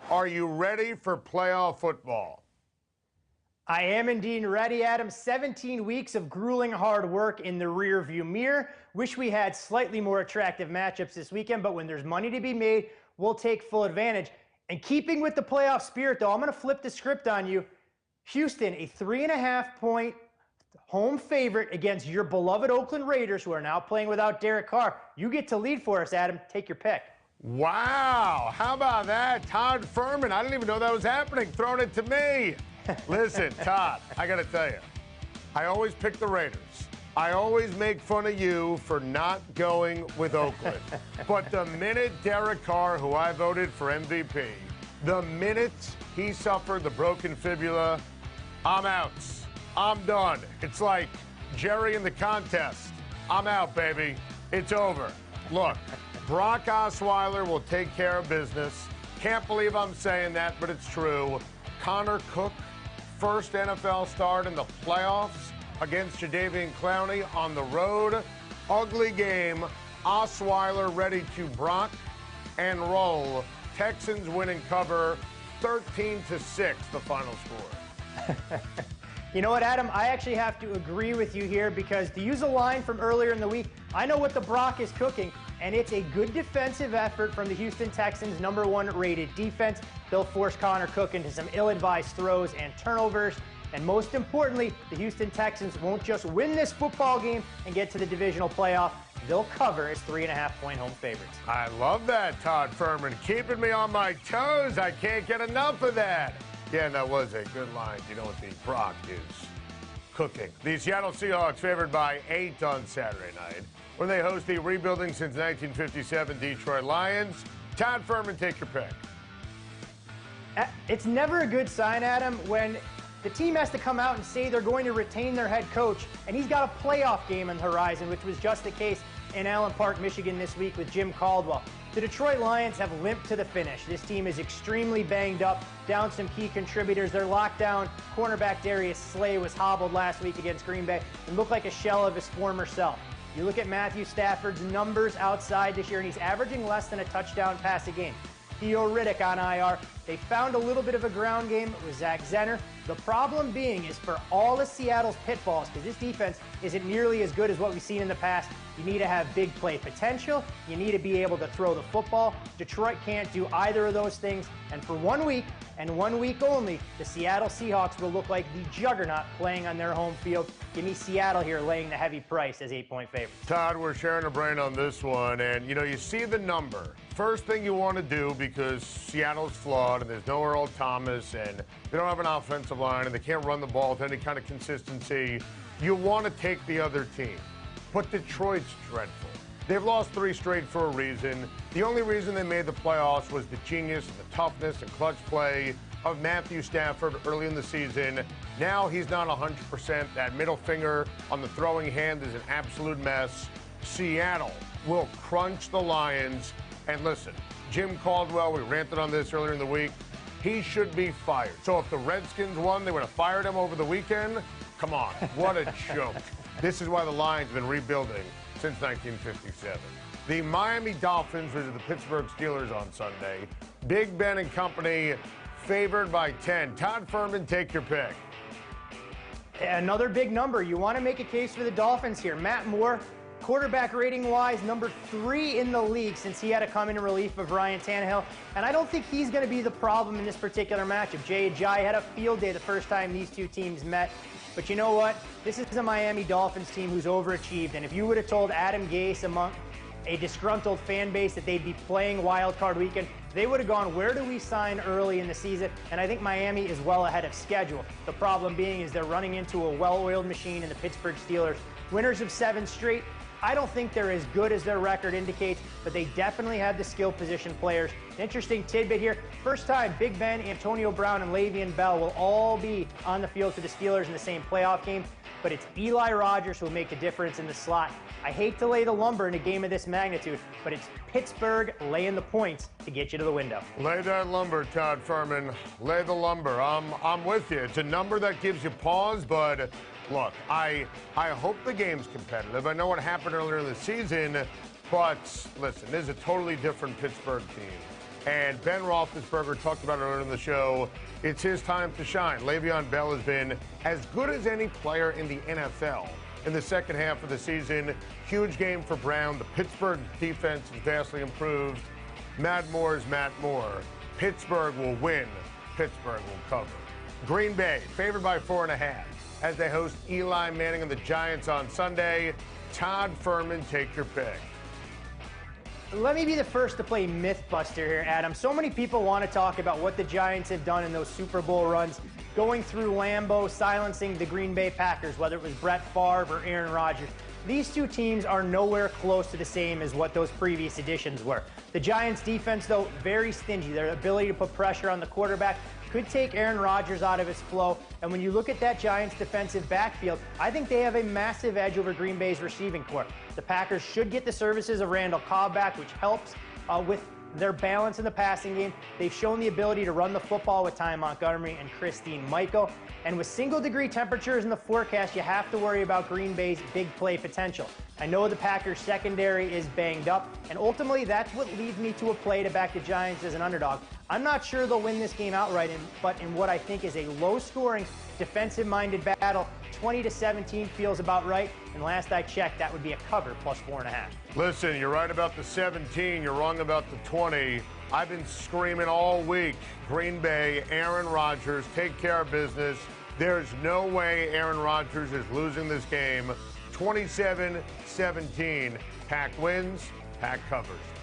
Are you ready for playoff football? I am indeed ready, Adam. 17 weeks of grueling hard work in the rearview mirror. Wish we had slightly more attractive matchups this weekend, but when there's money to be made, we'll take full advantage. And keeping with the playoff spirit, though, I'm going to flip the script on you. Houston, a 3.5-point home favorite against your beloved Oakland Raiders, who are now playing without Derek Carr. You get to lead for us, Adam. Take your pick. Wow, how about that? Todd Furman, I didn't even know that was happening, throwing it to me. Listen, Todd, I got to tell you, I always pick the Raiders. I always make fun of you for not going with Oakland. But the minute Derek Carr, who I voted for MVP, the minute he suffered the broken fibula, I'm out. I'm done. It's like Jerry in the contest. I'm out, baby. It's over. Look, Brock Osweiler will take care of business. Can't believe I'm saying that, but it's true. Connor Cook, first NFL start in the playoffs against Jadeveon Clowney on the road. Ugly game. Osweiler ready to Brock and roll. Texans win and cover 13-6, the final score. You know what, Adam? I actually have to agree with you here because to use a line from earlier in the week, I know what the Brock is cooking, and it's a good defensive effort from the Houston Texans' #1 rated defense. They'll force Connor Cook into some ill-advised throws and turnovers. And most importantly, the Houston Texans won't just win this football game and get to the divisional playoff. They'll cover as 3.5-point home favorites. I love that, Todd Furman. Keeping me on my toes. I can't get enough of that. Yeah, that was a good line. You know what the Brock is cooking. The Seattle Seahawks favored by 8 on Saturday night when they host the rebuilding since 1957 Detroit Lions. Todd Furman, take your pick. It's never a good sign, Adam, when the team has to come out and say they're going to retain their head coach, and he's got a playoff game on the horizon, which was just the case in Allen Park, Michigan this week with Jim Caldwell. The Detroit Lions have limped to the finish. This team is extremely banged up, down some key contributors. Their lockdown cornerback Darius Slay was hobbled last week against Green Bay and looked like a shell of his former self. You look at Matthew Stafford's numbers outside this year, and he's averaging less than a touchdown pass a game. Theo Riddick on IR. They found a little bit of a ground game with Zach Zenner. The problem being is for all of Seattle's pitfalls, because this defense isn't nearly as good as what we've seen in the past, you need to have big play potential. You need to be able to throw the football. Detroit can't do either of those things. And for 1 week, and 1 week only, the Seattle Seahawks will look like the juggernaut playing on their home field. Give me Seattle here laying the heavy price as 8-point favorites. Todd, we're sharing a brain on this one. And, you know, you see the number. First thing you want to do, because Seattle's flawed and there's no Earl Thomas and they don't have an offensive line and they can't run the ball with any kind of consistency, you want to take the other team. But Detroit's dreadful. They've lost 3 straight for a reason. The only reason they made the playoffs was the genius and the toughness and clutch play of Matthew Stafford early in the season. Now he's not 100%. That middle finger on the throwing hand is an absolute mess. Seattle will crunch the Lions. And listen, Jim Caldwell, we ranted on this earlier in the week, he should be fired. So if the Redskins won, they would have fired him over the weekend? Come on, what a joke. This is why the Lions have been rebuilding since 1957. The Miami Dolphins visit the Pittsburgh Steelers on Sunday. Big Ben and company favored by 10. Todd Furman, take your pick. Another big number. You want to make a case for the Dolphins here. Matt Moore, quarterback rating-wise, #3 in the league since he had to come in relief of Ryan Tannehill. And I don't think he's going to be the problem in this particular matchup. Jay Ajayi had a field day the first time these two teams met. But you know what? This is a Miami Dolphins team who's overachieved. And if you would have told Adam Gase among a disgruntled fan base that they'd be playing Wild Card Weekend, they would have gone, where do we sign early in the season? And I think Miami is well ahead of schedule. The problem being is they're running into a well-oiled machine in the Pittsburgh Steelers. Winners of 7 straight. I don't think they're as good as their record indicates, but they definitely have the skill position players. Interesting tidbit here. First time Big Ben, Antonio Brown, and Le'Veon Bell will all be on the field for the Steelers in the same playoff game, but it's Eli Rogers who will make the difference in the slot. I hate to lay the lumber in a game of this magnitude, but it's Pittsburgh laying the points to get you to the window. Lay that lumber, Todd Furman. Lay the lumber. I'm with you. It's a number that gives you pause, but look, I hope the game's competitive. I know what happened earlier in the season, but listen, this is a totally different Pittsburgh team. And Ben Roethlisberger talked about it earlier in the show. It's his time to shine. Le'Veon Bell has been as good as any player in the NFL in the second half of the season. Huge game for Brown. The Pittsburgh defense is vastly improved. Matt Moore is Matt Moore. Pittsburgh will win. Pittsburgh will cover. Green Bay, favored by 4.5 as they host Eli Manning and the Giants on Sunday. Todd Furman, take your pick. Let me be the first to play Mythbuster here, Adam. So many people want to talk about what the Giants have done in those Super Bowl runs, going through Lambeau, silencing the Green Bay Packers, whether it was Brett Favre or Aaron Rodgers. These two teams are nowhere close to the same as what those previous editions were. The Giants' defense, though, very stingy. Their ability to put pressure on the quarterback could take Aaron Rodgers out of his flow. And when you look at that Giants defensive backfield, I think they have a massive edge over Green Bay's receiving corps. The Packers should get the services of Randall Cobb back, which helps with their balance in the passing game. They've shown the ability to run the football with Ty Montgomery and Christine Michael. And with single-degree temperatures in the forecast, you have to worry about Green Bay's big play potential. I know the Packers' secondary is banged up, and ultimately that's what leads me to a play to back the Giants as an underdog. I'm not sure they'll win this game outright, but in what I think is a low-scoring, defensive-minded battle, 20-17 feels about right. And last I checked, that would be a cover plus 4.5. Listen, you're right about the 17. You're wrong about the 20. I've been screaming all week. Green Bay, Aaron Rodgers, take care of business. There's no way Aaron Rodgers is losing this game. 27-17. Pack wins, Pack covers.